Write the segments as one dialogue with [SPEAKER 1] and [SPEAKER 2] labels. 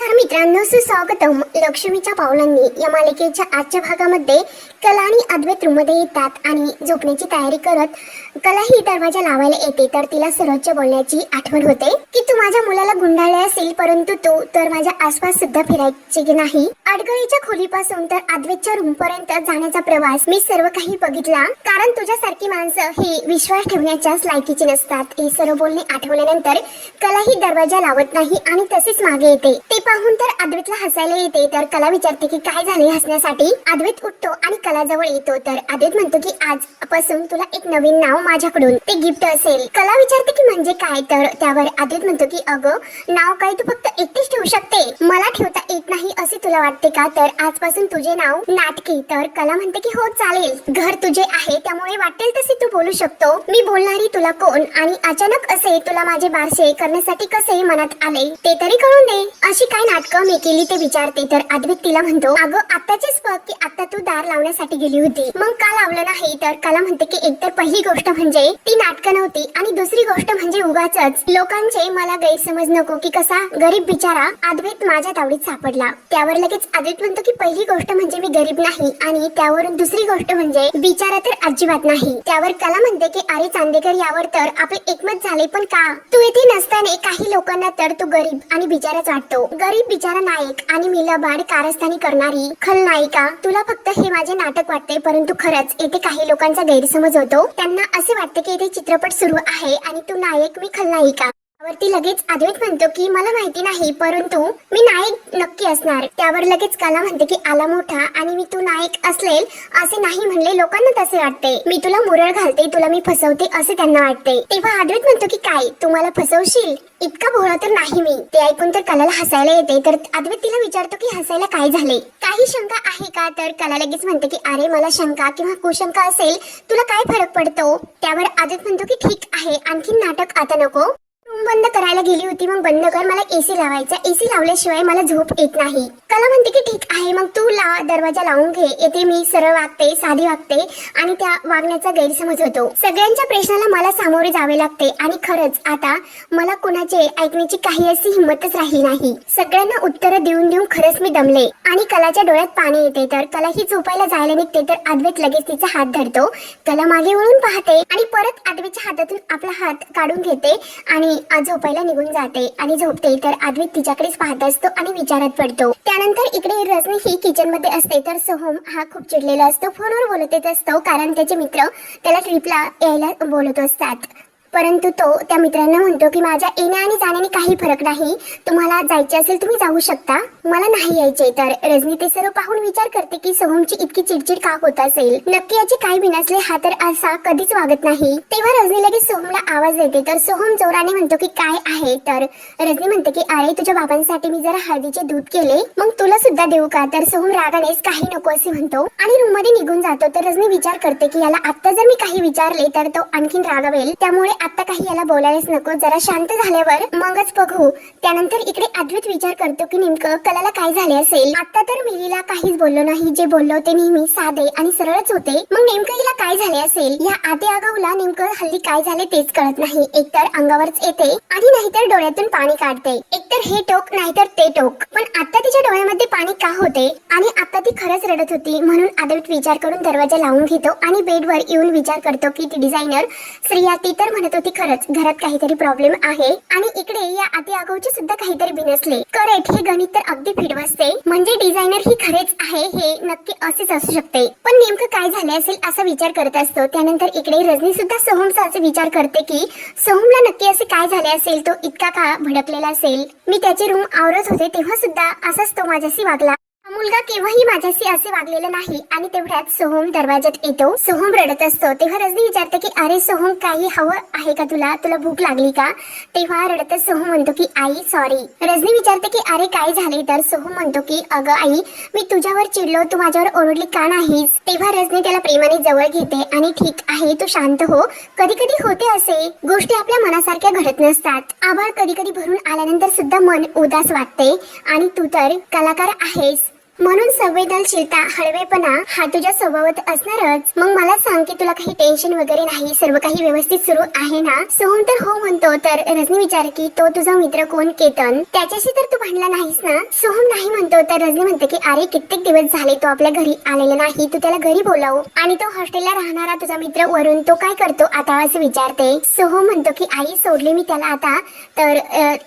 [SPEAKER 1] नमस्कार मित्रांनो, सुस्वागतम. लक्ष्मीच्या पावलांनी या मालिकेच्या आजच्या भागामध्ये कला आणि अद्वैत रूममध्ये येतात आणि झोपण्याची तयारी करत कला ही दरवाजा लावायला येते. तर तिला सरोजच्या बोलण्याची आठवण होते की तू माझ्या मुलाला गुंडाळले असेल, परंतु तू तर माझ्या आसपास सुद्धा फिरायचे की नाही. अडगळीच्या खोलीपासून तर अद्वैतच्या रूम पर्यंत जाण्याचा प्रवास मी सर्व काही बघितला, कारण तुझ्यासारखी माणसं ही विश्वास ठेवण्याच्याच लायकीची नसतात. हे सर्व बोलणे आठवल्यानंतर कला ही दरवाजा लावत नाही आणि तसेच मागे येते. ते पाहून तर अद्वैतला हसायला येते. तर कला विचारते की काय झाले हसण्यासाठी. अद्वैत उठतो आणि कला जवळ येतो. तर अद्वैत म्हणतो की आजपासून तुला एक नवीन नाव माझ्याकडून ते गिफ्ट असेल. कला विचारते की म्हणजे काय. तर त्यावर अद्वैत म्हणतो की अगं, नाव काय तू फक्त एकटीच ठेवू शकते, मला ठेवता येत नाही असे तुला वाटते का. तर आजपासून तुझे नाव नाटकी. तर कला म्हणते की हो चालेल, घर तुझे आहे त्यामुळे वाटेल तसे तू बोलू शकतो. मी बोलणारी तुला कोण आणि अचानक असे तुला माझे बारसे करण्यासाठी कसे मनात आले ते तरी कळून दे. अशी काय नाटकं मी केली ते विचारते. तर अद्वैत तिला म्हणतो अगं आत्ताचेच बघ की आता तू दार लावण्यासाठी गेली होती, मग का लावलं नाही. तर कला म्हणते की एकतर पहिली गोष्ट म्हणजे ती नाटकं नव्हती आणि दुसरी गोष्ट म्हणजे उगाचच लोकांचे मला गैरसमज नको की कसा गरीब बिचारा अद्वैत माझ्या तावडीत सापडला. त्यावर लगेच अद्वैत म्हणतो की पहिली गोष्ट म्हणजे मी गरीब नाही आणि त्यावरून दुसरी गोष्ट म्हणजे बिचारा तर अजिबात नाही. त्यावर कला म्हणते की अरे चांदेकर, यावर तर आपले एकमत झाले, पण का तू येथे नसताना काही लोकांना तर तू गरीब आणि बिचाराच वाटतो. गरीब बिचारा नायक आणि मी लबाड कारस्थानी करणारी खलनायिका. तुला फक्त हे माझे नाटक वाटते, परंतु खरंच येथे काही लोकांचा गैरसमज होतो. त्यांना असे वाटते की येथे चित्रपट सुरू आहे आणि तू नायक, मी खलनायिका. त्यावरती लगेच अद्वैत म्हणतो की मला माहिती नाही, परंतु मी नायक नक्की असणार. त्यावर लगेच कला म्हणते की आला मोठा आणि मी तू नायक असेल असे नाही म्हणले, लोकांना तसे वाटते. मी तुला मुरळ घालते, तुला मी फसवते असे त्यांना वाटते. तेव्हा अद्वैत म्हणतो की काय तू मला फसवशील, इतका भोळा तर नाही मी. ते ऐकून तर कलाला हसायला येते. तर अद्वैत तिला विचारतो की हसायला काय झाले, काही शंका आहे का. तर कला लगेच म्हणते की अरे मला शंका किंवा कुशंका असेल तुला काय फरक पडतो. त्यावर अद्वैत म्हणतो की ठीक आहे, आणखी नाटक आता नको. रूम बंद करायला गेली होती, मग बंद कर, मला एसी लावायचा, एसी लावल्याशिवाय मला झोप येत नाही. कला म्हणते की ठीक आहे, मग तू दरवाजा लावून घे. येथे मी सरळ वागते, साधी वागते आणि त्या वागण्याचा गैरसमज होतो. सगळ्यांच्या प्रश्नाला मला सामोरे जावे लागते आणि खरंच आता मला कुणाचे ऐकण्याची काही अशी हिंमतच राहिली नाही. सगळ्यांना उत्तर देऊन देऊन खरंच मी दमले आणि कलाच्या डोळ्यात पाणी येते. तर कला ही झोपायला जायला निघते. तर अद्वैत लगेच तिचा हात धरतो. कला मागे वळून पाहते आणि परत अद्वैतच्या हातातून आपला हात काढून घेते आणि झोपायला निघून जाते आणि झोपते. तर अद्वैत तिच्याकडेच पाहत असतो आणि विचारात पडतो. त्यानंतर इकडे रजनी ही किचन मध्ये असते. तर सोहम हा खूप चिडलेला असतो, फोनवर बोलत येत असतो, कारण त्याचे मित्र त्याला ट्रिपला यायला बोलत असतात. परंतु तो त्या मित्रांना म्हणतो की माझ्या येण्या आणि जाण्याने काही फरक नाही, तुम्हाला जायचे असेल तुम्ही जाऊ शकता, मला नाही यायचे. तर रजनी ते सर्व पाहून विचार करते की सोहमची इतकी चिडचिड का होत असेल, नक्की याचे काय बिनसले, हा तर असा कधीच वागत नाही. तेव्हा रजनी लगेच सोहमला आवाज देते. तर सोहम जोराने म्हणतो की काय आहे. तर रजनी म्हणते की अरे तुझ्या बाबांसाठी मी जरा हळदीचे दूध केले, मग तुला सुद्धा देऊ का. तर सोहम रागानेच काही नको असे म्हणतो आणि रूम मध्ये निघून जातो. तर रजनी विचार करते की याला आता जर मी काही विचारले तर तो आणखीन रागावेल, त्यामुळे आता काही याला बोलायलाच नको, जरा शांत झाल्यावर मगच बघू. त्यानंतर इकडे अद्वैत विचार करतो की नेमकं कलाला काय झाले असेल. आता तर मिलीला काहीच बोललो नाही, जे बोललो ते नेहमी साधे आणि सरळच होते, मग नेमकं हिला काय झाले असेल. या आते आगाऊला नेमकं हल्ली काय झाले तेच कळत नाही. एकतर अंगावरच येते आणि नाहीतर डोळ्यातून पाणी काढते, एकतर हे टोक नाहीतर ते टोक. पण आता तिच्या डोळ्यामध्ये पाणी का होते आणि आता ती खरंच रडत होती. म्हणून अद्वैत विचार करून दरवाजा लावून घेतो आणि बेडवर येऊन विचार करतो की ती डिझायनर श्रेया ती तर म्हणत होती खरंच घरात काहीतरी प्रॉब्लेम आहे आणि इकडे या आते आगाऊचे सुद्धा काहीतरी बिनसले. करेक्ट, हे गणित तर अगदी फिट बसते, म्हणजे डिझायनर ही खरेच आहे, हे नक्की असेच असू शकते. पण नेमकं काय झाले असेल असा विचार करत असतो. त्यानंतर इकडे रजनी सुद्धा सोहमचा असे विचार करते की सोहमला नक्की असे काय झाले असेल, तो इतका का भडकलेला असेल. मी त्याची रूम आवरत होते तेव्हा सुद्धा असाच तो माझ्याशी वागला, मुलगा केव्हाही माझ्याशी असे वागलेलं नाही. आणि तेवढ्यात सोहम दरवाजात येतो. सोहम रडत असतो. तेव्हा रजनी विचारते की अरे सोहम, काही हवं आहे का तुला, तुला भूक लागली का. तेव्हा रडतच सोहम म्हणतो की आई सॉरी. रजनी विचारते की अरे काय झाले. तर सोहम म्हणतो की अगं आई, मी तुझ्यावर चिडलो, तू माझ्यावर ओरडली का नाहीस. तेव्हा रजनी त्याला प्रेमाने जवळ घेते आणि ठीक आहे तू शांत हो, कधी कधी होते असे, गोष्टी आपल्या मनासारख्या घडत नसतात. आभाळ कधी कधी भरून आल्यानंतर सुद्धा मन उदास वाटते आणि तू तर कलाकार आहेस, म्हणून संवेदनशीलता, हळवेपणा हा तुझ्या स्वभावात असणारच. मग मला सांग की तुला काही टेन्शन वगैरे नाही, सर्व काही व्यवस्थित सुरू आहे ना? सोहम तर हो म्हणतो. तर रजनी विचार की तो तुझा मित्र कोण केतन, त्याच्याशी तर तू भांडला नाहीस ना? सोहम नाही म्हणतो. तर रजनी म्हणते की अरे कित्येक दिवस झाले तो आपल्या घरी आलेला नाही, तू त्याला घरी बोलाव. आणि तो हॉस्टेलला राहणारा तुझा मित्र वरुण तो काय करतो आता असे विचारते. सोहम म्हणतो की आई सोडले मी त्याला आता. तर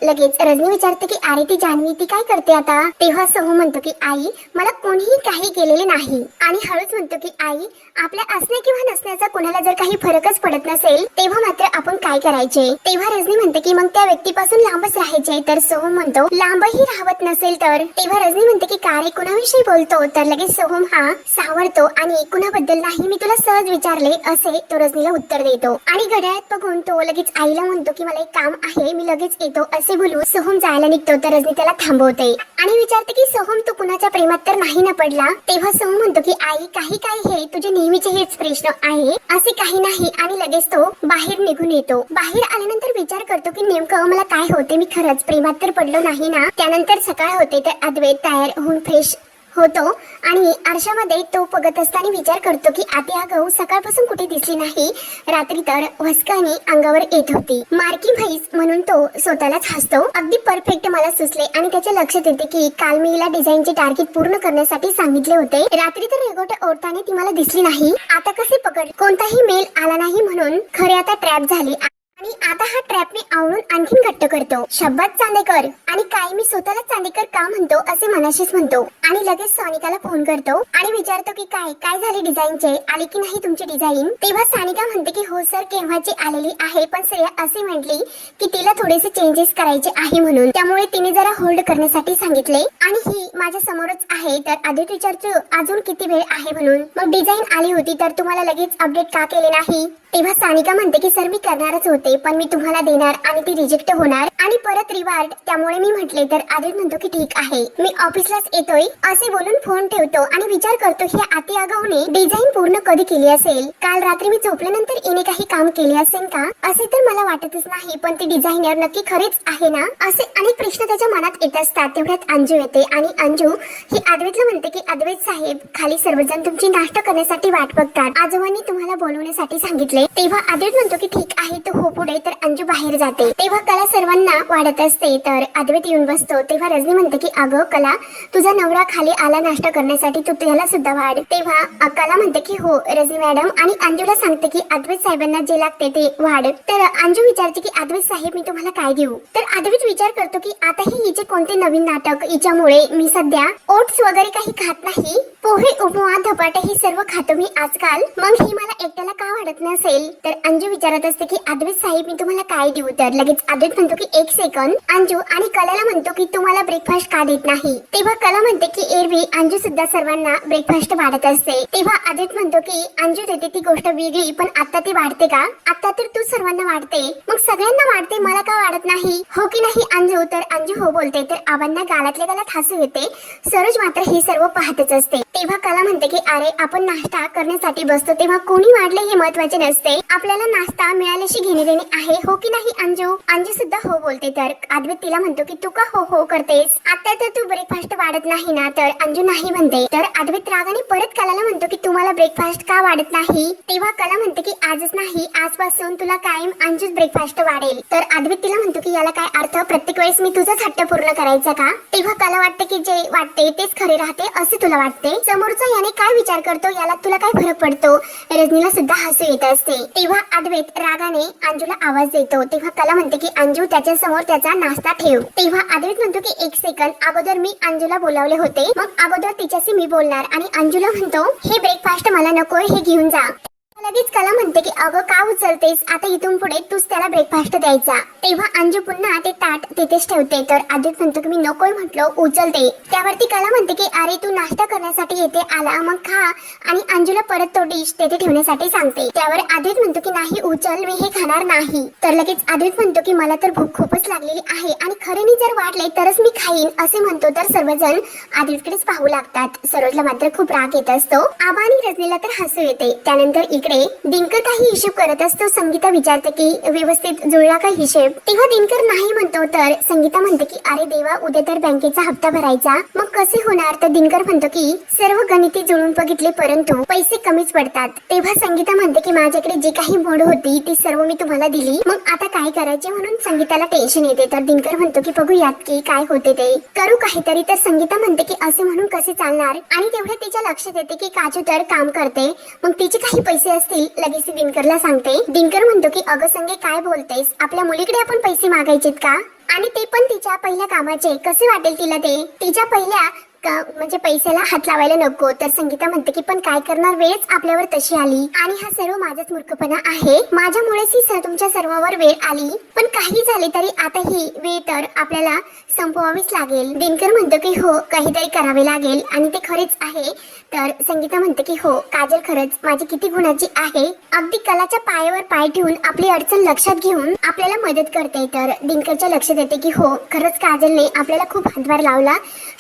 [SPEAKER 1] लगेच रजनी विचारते की अरे ती जान्हवी ती काय करते आता? तेव्हा सोहम म्हणतो की आई मला कोणीही काही केलेले नाही. आणि हळूच म्हणतो की आई आपल्या असण्या किंवा नसण्याचा कोणाला जर काही फरकच पडत नसेल तेव्हा मात्र आपण काय करायचे? तेव्हा रजनी म्हणते की मग त्या व्यक्तीपासून लांबच राहायचे. तर सोहम म्हणतो लांबही राहत नसेल तर? तेव्हा रजनी म्हणते की का रे कुणाविषयी बोलतो? तर लगेच सोहम हा सावरतो आणि कुणाबद्दल नाही, मी तुला सहज विचारले असे तो रजनीला उत्तर देतो. आणि घड्याळात बघून तो लगेच आईला म्हणतो की मला एक काम आहे, मी लगेच येतो असे बोलून सोहम जायला निघतो. तर रजनी त्याला थांबवते आणि विचारते की सोहम तू कुणाच्या प्रेमात तर नाही ना पडला? तेव्हा सोहम म्हणतो की आई काही काय हे तुझे नेहमीचे हेच प्रश्न आहे, असे काही नाही. आणि लगेच तो बाहेर निघून येतो. बाहेर आल्यानंतर विचार करतो की नेमकं मला काय होते, मी खरंच प्रेमात तर पडलो नाही ना? त्यानंतर सकाळ होते. तर अद्वैत तयार होऊन फ्रेश होतो आणि आरशामध्ये तो बघत असताना विचार करतो की आती आगाऊ सकाळपासून कुठे दिसली नाही, रात्री तर वस्कानी अंगावर येत होती. मार्की म्हैस म्हणून तो स्वतःलाच हसतो. अगदी परफेक्ट मला सुचले. आणि त्याच्या लक्षात येते की काल मी हिला डिझाईनचे टार्गेट पूर्ण करण्यासाठी सांगितले होते, रात्री तर रेगोट ओढताना ती मला दिसली नाही, आता कसे पकड? कोणताही मेल आला नाही म्हणून खरे आता ट्रॅप झाली आणि आता हा ट्रॅप मी आवळून आणखीन घट्ट करतो. शब्दात चांदेकर. आणि काय मी स्वतःला चांदेकर का म्हणतो असे मनाशीच म्हणतो. आणि लगेच सानिकाला फोन करतो आणि विचारतो की काय झाले, डिझाईनचे आली की नाही तुमची डिझाईन? तेव्हा सानिका म्हणते की हो सर केव्हाची आलेली आहे, पण श्रेया असे म्हटली की तिला थोडेसे चेंजेस करायचे आहे म्हणून, त्यामुळे तिने जरा होल्ड करण्यासाठी सांगितले. आणि ही माझ्या समोरच आहे. तर आधी विचारतो अजून किती वेळ आहे म्हणून. मग डिझाईन आली होती तर तुम्हाला लगेच अपडेट का केले नाही? तेव्हा सानिका म्हणते की सर मी करणारच होते, पण मी तुम्हाला देणार आणि ती रिजेक्ट होणार आणि परत रिवार्ड, त्यामुळे मी म्हटले. तर आदित्य म्हणतो की ठीक आहे मी ऑफिसलाच येतोय असे बोलून फोन ठेवतो. आणि विचार करतो ही आती आगाऊने डिझाईन पूर्ण कधी केली असेल? काल रात्री मी झोपल्यानंतर हिने काही काम केले असेल का? असे तर मला वाटतच नाही, पण ती डिझायनर नक्की खरेच आहे ना? असे अनेक प्रश्न त्याच्या मनात येत असतात. तेवढ्यात अंजू येते आणि अंजू ही अद्वैतला म्हणते की अद्वैत साहेब खाली सर्वजण तुमची नाश्ता करण्यासाठी वाट बघतात, आजोबांनी तुम्हाला बोलवण्यासाठी सांगितले. तेव्हा अद्वैत म्हणतो की ठीक आहे तू हो पुढे. तर अंजू बाहेर जाते. तेव्हा कला सर्वांना वाढत असते. तर अद्वैत येऊन बसतो. तेव्हा रजनी म्हणते की अगं कला तुझा नवरा खाली आला नाश्ता करण्यासाठी, तू त्याला सुद्धा वाढ. तेव्हा कला म्हणते की हो रजनी मॅडम. आणि अंजूला सांगते की अद्वैत साहेबांना जे लागते ते वाढ. तर अंजू विचारते की अद्वैत साहेब मी तुम्हाला काय देऊ? तर अद्वैत विचार करतो की आताही हिचे कोणते नवीन नाटक, हिच्यामुळे मी सध्या ओट्स वगैरे काही खात नाही, पोहे उपमा धपाटे हे सर्व खातो मी आजकाल, मग ही मला एकट्याला का वाढत नसेल? तर अंजू विचारत असते की अद्वैत साहेब मी तुम्हाला काय देऊ? तर लगेच अद्वैत म्हणतो की एक सेकंद. अंजू आणि कलाला म्हणतो की तुम्हाला ब्रेकफास्ट का देत नाही? तेव्हा कला म्हणते की एरवी अंजू सुद्धा सर्वांना ब्रेकफास्ट वाढत असते. तेव्हा अद्वैत म्हणतो की अंजू देते ती गोष्ट वेगळी, पण आता ती वाढते का? आता तर तू सर्वांना वाढते, मग सगळ्यांना वाढते, मला का वाढत नाही? हो की नाही अंजू? तर अंजू हो बोलते. तर आबांना गालातल्या गालात हसू येते. सरोज मात्र हे सर्व पाहतच असते. तेव्हा कला म्हणते की अरे आपण नाश्ता करण्यासाठी बसतो तेव्हा कोणी वाढले हे महत्वाचे नसते, आपल्याला नाश्ता मिळाल्याशी घेणे देणे आहे, हो की नाही अंजू? अंजू सुद्धा हो बोलते. तर अद्वैत तिला म्हणतो की तू का हो हो करतेस? आता तर तू ब्रेकफास्ट वाढत नाही ना? तर अंजू नाही म्हणते. तर अद्वैत रागाने परत कलाला म्हणतो की तुम्हाला ब्रेकफास्ट का वाढत नाही? तेव्हा कला म्हणते की आजच नाही आजपासून तुला कायम अंजूच ब्रेकफास्ट वाढेल. तर अद्वैत तिला म्हणतो की याला काय अर्थ, प्रत्येक वेळेस मी तुझाच हट्ट पूर्ण करायचा का? तेव्हा कला वाटते की जे वाटते तेच खरे राहते असे तुला वाटते, समोरचा याने काय विचार करतो याला तुला काय फरक पडतो? रजनीला सुद्धा हसू येत असते. तेव्हा अद्वैत रागाने अंजूला आवाज देतो. तेव्हा कला म्हणते की अंजू त्याच्या समोर त्याचा नाश्ता ठेव. तेव्हा अद्वैत म्हणतो की एक सेकंद, अगोदर मी अंजूला बोलावले होते, मग अगोदर तिच्याशी मी बोलणार. आणि अंजूला म्हणतो हे ब्रेकफास्ट मला नकोय, हे घेऊन जा. लगेच कला म्हणते की अगं का उचलतेस, आता इथून पुढे तूच त्याला ब्रेकफास्ट द्यायचा. तेव्हा अंजू पुन्हा ते ताट तिथेच ठेवते. तर अद्वैत म्हणतो की मी नकोय म्हटलं, उचलते. त्यावरती कला म्हणते की अरे तू नाश्ता करण्यासाठी येते आला, मग खा. आणि अंजूला परत तो डिश तेथे ठेवण्यासाठी सांगते. त्यावर अद्वैत म्हणतो की नाही उचल, मी हे खाणार नाही. तर लगेच अद्वैत म्हणतो की मला तर भूक खूपच लागलेली आहे आणि खरेने जर वाटले तरच मी खाईन असे म्हणतो. तर सर्वजण अद्वैतकडेच पाहू लागतात. सरोजला मात्र खूप राग येत असतो. आबा आणि रजनीला तर हसू येते. त्यानंतर इकडे इकडे दिनकर काही हिशोब करत असतो. संगीता विचारते की व्यवस्थित जुळला का हिशेब. तेव्हा दिनकर नाही म्हणतो तर संगीता म्हणते की अरे देवा, उद्या तर बँकेचा हप्ता भरायचा, मग कसे होणार. तर दिनकर म्हणतो की सर्व गणिते जुळून बघितले परंतु पैसे कमीच पडतात. तेव्हा संगीता म्हणते की माझ्याकडे जी काही मोड होती ती सर्व मी तुम्हाला दिली, मग आता काय करायचे. म्हणून संगीताला टेन्शन येते. तर दिनकर म्हणतो की बघूयात की काय होते ते, करू काहीतरी. तर संगीता म्हणते की असे म्हणून कसे चालणार. आणि तेवढे तिच्या लक्षात येते की काजू तर काम करते, मग तिचे काही पैसे असतील. लगेच दिनकरला सांगते. दिनकर म्हणतो की अगं संगे काय बोलतेस, आपल्या मुलीकडे आपण पैसे मागायचेत का, आणि ते पण तिच्या पहिल्या कामाचे. कसे वाटेल तिला ते, तिच्या पहिल्या म्हणजे पैशाला हात लावायला नको. तर संगीता म्हणते की पण काय करणार, वेळच आपल्यावर तशी आली आणि हा सर्व माझाच मूर्खपणा आहे, माझ्यामुळेच ही तुमच्या सर्वांवर वेळ आली. पण काही झाले तरी आता ही वेळ तर आपल्याला संपवावीच लागेल. दिनकर म्हणतो की हो, काहीतरी करावे लागेल आणि ते खरेच आहे. तर संगीता म्हणते की हो काजल खरंच माझी किती गुणाची आहे, अगदी कलाच्या पायावर पाय ठेवून आपली अडचण लक्षात घेऊन आपल्याला मदत करते. तर दिनकरच्या लक्षात येते की हो खरंच काजलने आपल्याला खूप हातभार लावला,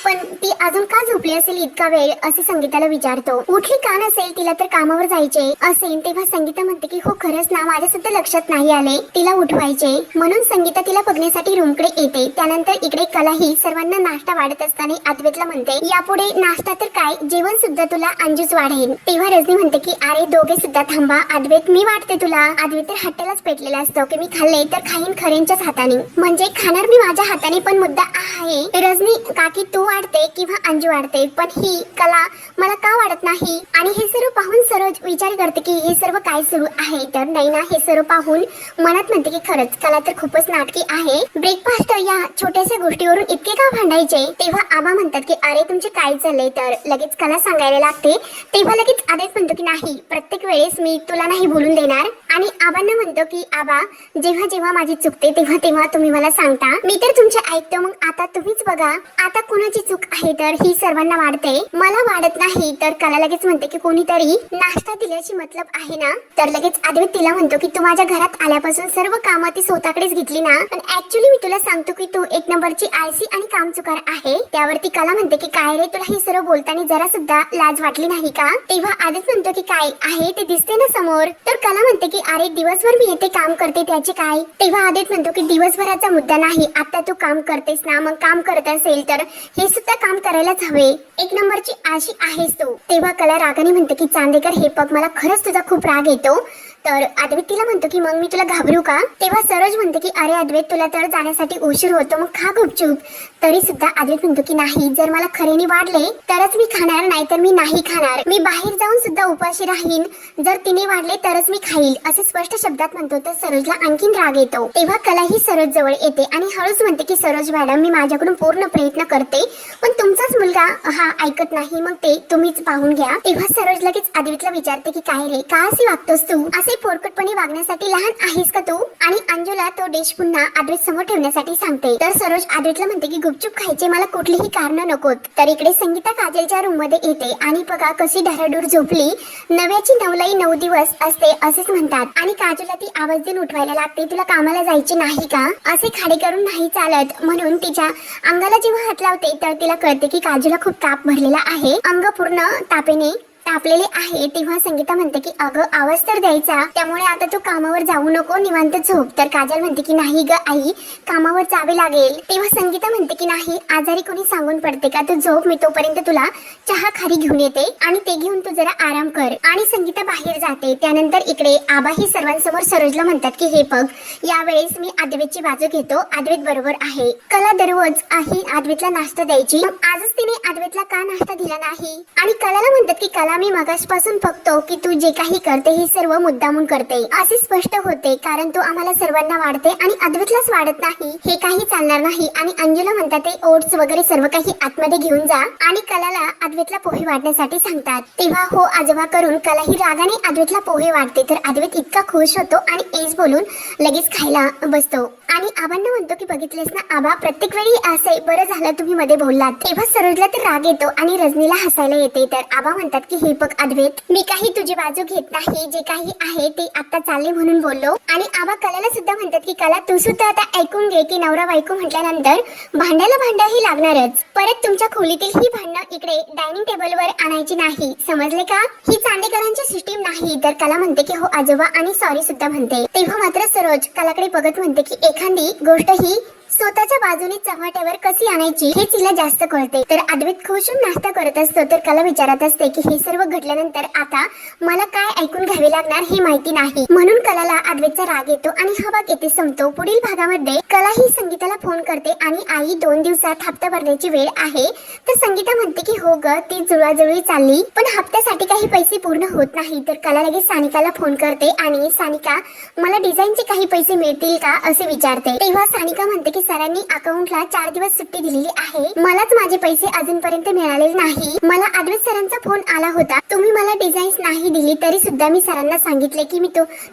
[SPEAKER 1] पण ती अजून का झोपली असेल इतका वेळ, असे संगीताला विचारतो. उठली का नसेल, तिला तर कामावर जायचे असेल. तेव्हा संगीता म्हणते की हो खरंच ना, माझ्या सुद्धा लक्षात नाही आले तिला उठवायचे. म्हणून संगीता तिला बघण्यासाठी रूमकडे येते. त्यानंतर इकडे कलाही सर्वांना नाश्ता वाढत असताना अद्वैतला म्हणते यापुढे नाश्ता तर काय, जेवण सुद्धा तुला अंजूच वाढेल. तेव्हा रजनी म्हणते की अरे दोघे सुद्धा थांबा, अद्वैत मी वाढते तुला. अद्वैत तर हट्टालाच पेटलेला असतो की मी खाल्ले तर खाईन खरेंच्याच हाताने, म्हणजे खाणार मी माझ्या हाताने. पण मुद्दा आहे रजनी काकी, तू वाढते किंवा अंजू वाढते, पण ही कला मला का वाढत नाही. आणि हे सर्व पाहून सरोज विचार करते की हे सर्व काय सुरू आहे. तर नाही ना, हे सर्व पाहून मनात म्हणते की खरंच कला तर खूपच नाटकी आहे. ब्रेकफास्ट या छोट्याशा गोष्टीवरून इतके का भांडायचे. तेव्हा आबा म्हणतात की अरे तुमचे काय चाललंय. तर लगेच कला सांगायला लागते. तेव्हा लगेच आदेश म्हणतो की नाही, प्रत्येक वेळेस मी तुला नाही बोलून देणार. आणि आबांना म्हणतो की आबा जेव्हा जेव्हा माझी चुकते तेव्हा तेव्हा तुम्ही मला सांगता, मी तर तुमचे ऐकतो. मग आता तुम्हीच बघा आता कुणाची चूक आहे. तर ही सर्वांना वाढते, मला वाढत नाही. तर कला लगेच म्हणते की कोणीतरी नाश्ता दिल्याची मतलब आहे ना. तर लगेच आदित्य तिला म्हणतो की तू माझ्या घरात आल्यापासून सर्व कामं ती स्वतःकडेच घेतली ना, पण ऍक्च्युली मी तुला सांगतो की तू एक नंबरची आळशी आणि कामचुकार आहे. त्यावरती कला म्हणते की काय रे, तुला हे सर्व बोलताना जरा सुद्धा लाज वाटली नाही का. तेव्हा आदित्य म्हणतो की काय आहे ते दिसते ना समोर. तर कला म्हणते की अरे दिवसभर मी येथे काम करते त्याचे काय. तेव्हा आदित्य म्हणतो की दिवसभराचा मुद्दा नाही, आता तू काम करतेस ना, मग काम करत असेल तर हे सुद्धा काम करायलाच हवे. एक नंबरची आळशी आहेस तू. तेव्हा कला रागाने म्हणते की चांदेकर हे बघ, मला खरंच तुझा खूप राग येतो. तर अद्वैत तिला म्हणतो की मग मी तुला घाबरू का. तेव्हा सरोज म्हणते की अरे अद्वैत तुला तर जाण्यासाठी उशीर होतो, मग खा गुपचूप. तरी सुद्धा अद्वैत म्हणतो की नाही, जर मला खरेने वाढले तरच मी खाणार, नाही तर मी नाही खाणार. मी बाहेर जाऊन सुद्धा उपाशी राहीन, जर तिने वाढले तरच मी खाईल, असे स्पष्ट शब्दात म्हणतो. तर सरोजला आणखीन राग येतो. तेव्हा कला ही सरोज जवळ येते आणि हळूच म्हणते की सरोज मॅडम मी माझ्याकडून पूर्ण प्रयत्न करते, पण तुमचाच मुलगा हा ऐकत नाही, मग ते तुम्हीच पाहून घ्या. तेव्हा सरोज लगेच अद्वैतला विचारते की काय रे, का असे वागतोस तू, असे पोरकटपणे वागण्यासाठी लहान आहेस का तू. आणि अंजूला तो डिश पुन्हा अद्वैत समोर ठेवण्यासाठी सांगते. तर सरोज अद्वैतला म्हणते की गुपचूप खायचे, मला कुठलीही कारण नकोत. तर इकडे संगीता काजलच्या रूम मध्ये येते आणि बघा कशी ढाराडूर झोपली. नव्याची नवलाई 9 दिवस असते असेच म्हणतात. आणि काजलला ती आवाज देऊन उठवायला लागते, तुला कामाला जायचे नाही का, असे खाडे करून नाही चालत. म्हणून तिच्या अंगाला जेव्हा हात लावते तर तिला कळते की काजूला खूप ताप भरलेला आहे, अंग पूर्ण तापेने तापलेले आहे. तेव्हा संगीता म्हणते की अगं आवाज तर द्यायचा, त्यामुळे आता तू कामावर जाऊ नको, निवांत झोप. तर काजल म्हणते की नाही ग आई, कामावर जावे लागेल. तेव्हा संगीता म्हणते की नाही, आजारी कोणी सांगून पडते का, तू झोप, मी तोपर्यंत तुला चहा खारी घेऊन येते आणि ते घेऊन तू जरा आराम कर. आणि संगीता बाहेर जाते. त्यानंतर इकडे आबा ही सर्वांसमोर सरोजला म्हणतात की हे बघ, यावेळेस मी अद्वैतची बाजू घेतो, अद्वैत बरोबर आहे. कला दररोज आहे अद्वैतला नाश्ता द्यायची, मग आजच तिने अद्वैतला का नाश्ता दिला नाही. आणि कलाला म्हणतात की कला मी मगासपासून बघतो की तू जे काही करते हे सर्व मुद्दामून करते, असे स्पष्ट होते, कारण तू आम्हाला सर्वांना वाढते आणि अद्वैतलाच वाढत नाही, हे काही चालणार नाही. आणि अंजूला म्हणतात ते ओट्स वगैरे सर्व काही आतमध्ये घेऊन जा. आणि कलाला अद्वैतला पोहे वाढण्यासाठी सांगतात. तेव्हा हो आजोबा करून कला ही रागाने अद्वैतला पोहे वाढते. तर अद्वैत इतका खुश होतो आणि एस बोलून लगेच खायला बसतो. आणि आबांना म्हणतो की बघितलेस ना आबा, प्रत्येक वेळी असे बरं झालं तुम्ही मध्ये बोललात. तेव्हा सरोजला तर राग येतो आणि रजनीला हसायला येते. तर आबा म्हणतात की हे बघ अद्वैत, मी काही तुझी बाजू घेत नाही, जे काही आहे ते आता चालले म्हणून बोललो. आणि आबा कलाला सुद्धा म्हणतात की कला तू सुद्धा आता ऐकून घे की नवरा बायको म्हटल्यानंतर भांडायला ही लागणारच. परत तुमच्या खोलीतील ही भांडणं इकडे डायनिंग टेबलवर आणायची नाही, समजले का? ही चांदेकरांची सिस्टीम नाही. तर कला म्हणते की हो आजोबा आणि सॉरी सुद्धा म्हणते. तेव्हा मात्र सरोज कलाकडे बघत म्हणते की एखादी गोष्ट ही स्वतःच्या बाजूने चव्हाट्यावर कशी आणायची हे तिला जास्त कळते. तर अद्वैत खुश होऊन नाश्ता करत असतो. तर कला विचारत असते की हे सर्व घडल्यानंतर आता मला काय ऐकून घ्यावे लागणार हे माहिती नाही. म्हणून कलाला अद्वैतचा राग येतो आणि हा भाग येथे संपतो. पुढील भागामध्ये कला ही संगीताला फोन करते आणि आई 2 दिवसात हप्ता भरण्याची वेळ आहे. तर संगीता म्हणते की हो ग, ती जुळवाजुळवी चालली पण हप्त्यासाठी काही पैसे पूर्ण होत नाही. तर कला लगेच सानिकाला फोन करते आणि सानिका मला डिझाईनचे काही पैसे मिळतील का असे विचारते. तेव्हा सानिका म्हणते की सरांनी अकाउंटला 4 दिवस सुट्टी दिलेली आहे, मलाच माझे पैसे अजूनपर्यंत मिळाले नाही. मला अद्वैत सरांचा फोन आला होता, तुम्ही मला डिझाईन्स नाही दिली तरी सुद्धा मी सरांना सांगितले की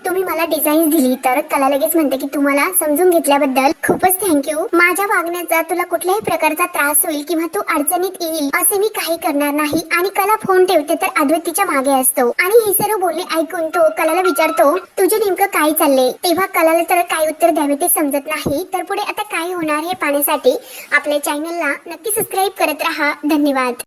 [SPEAKER 1] तुम्ही मला डिझाईन्स दिली. तर कला लगेच म्हणते की तुम्हाला समजून घेतल्याबद्दल खूपच थँक्यू. माझ्या वागण्याचा तुला कुठल्याही प्रकारचा त्रास होईल किंवा तू अडचणीत येईल असे मी काही करणार नाही. आणि कला फोन ठेवते तर अद्वैत तिच्या मागे असतो आणि हे सर्व बोलणे ऐकून तो कलाला विचारतो तुझे नेमकं काय चाललंय. तेव्हा कलाला तर काय उत्तर द्यावे ते समजत नाही. तर पुढे आता काय होणार हे पाहण्यासाठी आपल्या चॅनलला नक्की सबस्क्राईब करत राहा. धन्यवाद.